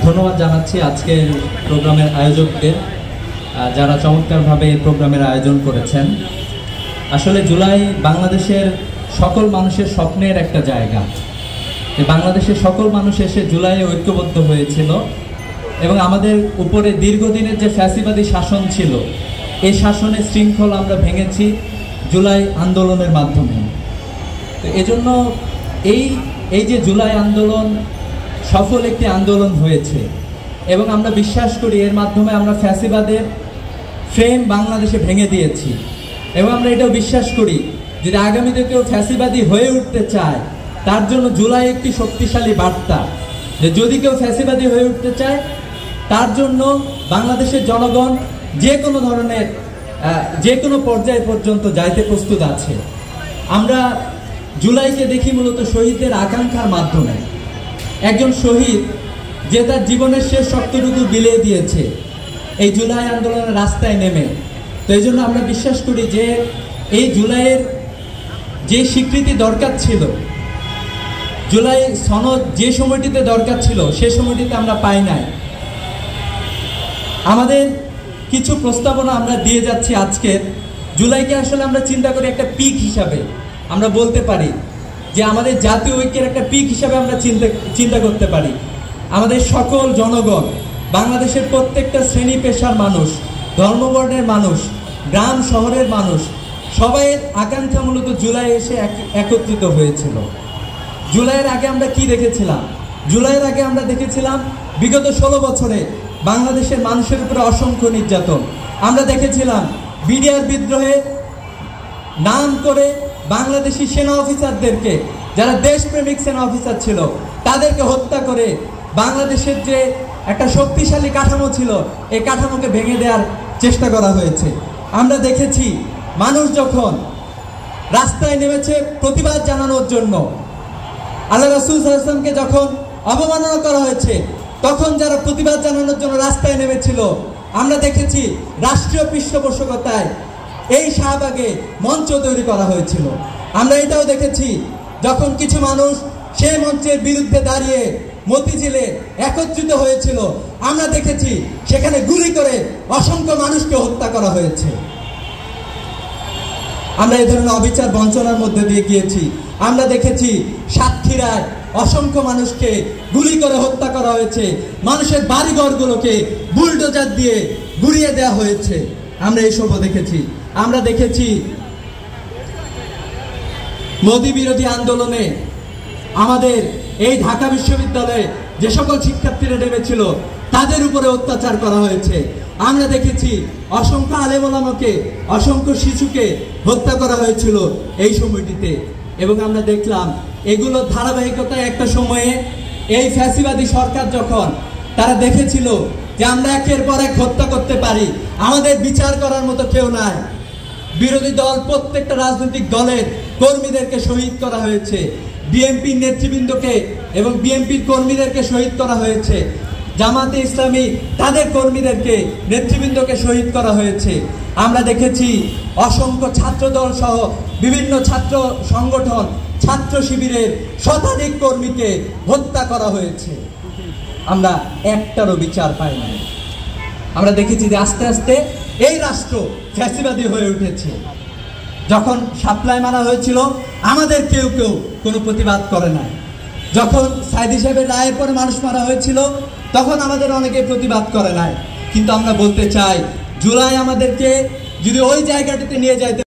ধন্যবাদ জানাচ্ছি আজকের প্রোগ্রামের আয়োজকদের, যারা চমৎকারভাবে এই প্রোগ্রামের আয়োজন করেছেন। আসলে জুলাই বাংলাদেশের সকল মানুষের স্বপ্নের একটা জায়গা। বাংলাদেশের সকল মানুষ এসে জুলাইয়ে ঐক্যবদ্ধ হয়েছিল এবং আমাদের উপরে দীর্ঘদিনের যে ফ্যাসিবাদী শাসন ছিল, এই শাসনের শৃঙ্খল আমরা ভেঙেছি জুলাই আন্দোলনের মাধ্যমে। তো এজন্য এই যে জুলাই আন্দোলন সফল একটি আন্দোলন হয়েছে এবং আমরা বিশ্বাস করি এর মাধ্যমে আমরা ফ্যাসিবাদের ফ্রেম বাংলাদেশে ভেঙে দিয়েছি। এবং আমরা এটাও বিশ্বাস করি যদি আগামীতে কেউ ফ্যাসিবাদী হয়ে উঠতে চায়, তার জন্য জুলাই একটি শক্তিশালী বার্তা যে যদি কেউ ফ্যাসিবাদী হয়ে উঠতে চায়, তার জন্য বাংলাদেশের জনগণ যে কোনো ধরনের যে কোনো পর্যায় পর্যন্ত যাইতে প্রস্তুত আছে। আমরা জুলাইকে দেখি মূলত শহীদদের আকাঙ্ক্ষার মাধ্যমে। একজন শহীদ যে তার জীবনের শেষ শক্তটুকু বিলিয়ে দিয়েছে এই জুলাই আন্দোলনের রাস্তায় নেমে। তো এই জন্য আমরা বিশ্বাস করি যে এই জুলাইয়ের যে স্বীকৃতি দরকার ছিল, জুলাই সনদ যে সময়টিতে দরকার ছিল সে সময়টিতে আমরা পাই নাই। আমাদের কিছু প্রস্তাবনা আমরা দিয়ে যাচ্ছি আজকের। জুলাইকে আসলে আমরা চিন্তা করি একটা পিক হিসাবে, আমরা বলতে পারি যে আমাদের জাতীয় ঐক্যের একটা পিক হিসাবে আমরা চিন্তা করতে পারি। আমাদের সকল জনগণ, বাংলাদেশের প্রত্যেকটা শ্রেণী পেশার মানুষ, ধর্মবর্ণের মানুষ, গ্রাম শহরের মানুষ, সবাইয়ের আকাঙ্ক্ষা মূলত জুলাই এসে একত্রিত হয়েছিল। জুলাইয়ের আগে আমরা কি দেখেছিলাম? জুলাইয়ের আগে আমরা দেখেছিলাম বিগত 16 বছরে বাংলাদেশের মানুষের উপরে অসংখ্য নির্যাতন। আমরা দেখেছিলাম বিডিআর বিদ্রোহে নাম করে বাংলাদেশি সেনা অফিসারদেরকে, যারা দেশপ্রেমিক সেনা অফিসার ছিল, তাদেরকে হত্যা করে বাংলাদেশের যে একটা শক্তিশালী কাঠামো ছিল এই কাঠামোকে ভেঙে দেওয়ার চেষ্টা করা হয়েছে। আমরা দেখেছি মানুষ যখন রাস্তায় নেমেছে প্রতিবাদ জানানোর জন্য, আল্লাহ রাসূল সাল্লাল্লাহু আলাইহি ওয়াসাল্লামকে যখন অবমাননা করা হয়েছে, তখন যারা প্রতিবাদ জানানোর জন্য রাস্তায় নেমেছিল, আমরা দেখেছি রাষ্ট্রীয় পৃষ্ঠপোষকতায় এই শাহবাগে মঞ্চ তৈরি করা হয়েছিল। আমরা এটাও দেখেছি যখন কিছু মানুষ সেই মঞ্চের বিরুদ্ধে দাঁড়িয়ে মতিঝিলে একত্রিত হয়েছিল, আমরা দেখেছি সেখানে গুলি করে অসংখ্য মানুষকে হত্যা করা হয়েছে। আমরা এই ধরনের অবিচার বঞ্চনার মধ্যে দিয়ে গিয়েছি। আমরা দেখেছি সাতক্ষীরায় অসংখ্য মানুষকে গুলি করে হত্যা করা হয়েছে, মানুষের বাড়িঘরগুলোকে বুলডোজার দিয়ে গুড়িয়ে দেওয়া হয়েছে। আমরা এইসবও দেখেছি। আমরা দেখেছি মোদি বিরোধী আন্দোলনে আমাদের এই ঢাকা বিশ্ববিদ্যালয়ে যে সকল শিক্ষার্থীরা নেমেছিল তাদের উপরে অত্যাচার করা হয়েছে। আমরা দেখেছি অসংখ্য আলেম ওলামাকে, অসংখ্য শিশুকে হত্যা করা হয়েছিল এই সময়টিতে। এবং আমরা দেখলাম এগুলো ধারাবাহিকতায় একটা সময়ে এই ফ্যাসিবাদী সরকার যখন তারা দেখেছিল যে আমরা একের পর এক হত্যা করতে পারি, আমাদের বিচার করার মতো কেউ নাই। বিরোধী দল প্রত্যেকটা রাজনৈতিক দলের কর্মীদেরকে শহীদ করা হয়েছে, বিএনপির নেতৃবৃন্দকে এবং বিএনপির কর্মীদেরকে শহীদ করা হয়েছে, জামাতে ইসলামী তাদের কর্মীদেরকে নেতৃবৃন্দকে শহীদ করা হয়েছে। আমরা দেখেছি অসংখ্য ছাত্রদল সহ বিভিন্ন ছাত্র সংগঠন, ছাত্র শিবিরের শতাধিক কর্মীকে হত্যা করা হয়েছে। আমরা একটারও বিচার পাই না। আমরা দেখেছি যে আস্তে আস্তে এই রাষ্ট্র ফ্যাসিবাদী হয়ে উঠেছে। যখন সাপ্লাই মারা হয়েছিল আমাদের কেউ কোনো প্রতিবাদ করে নাই। যখন সাইদি সাহেবের রায়ের পরে মানুষ মারা হয়েছিল তখন আমাদের অনেকে প্রতিবাদ করে নাই। কিন্তু আমরা বলতে চাই জুলাই আমাদেরকে যদি ওই জায়গাটিতে নিয়ে যাইতে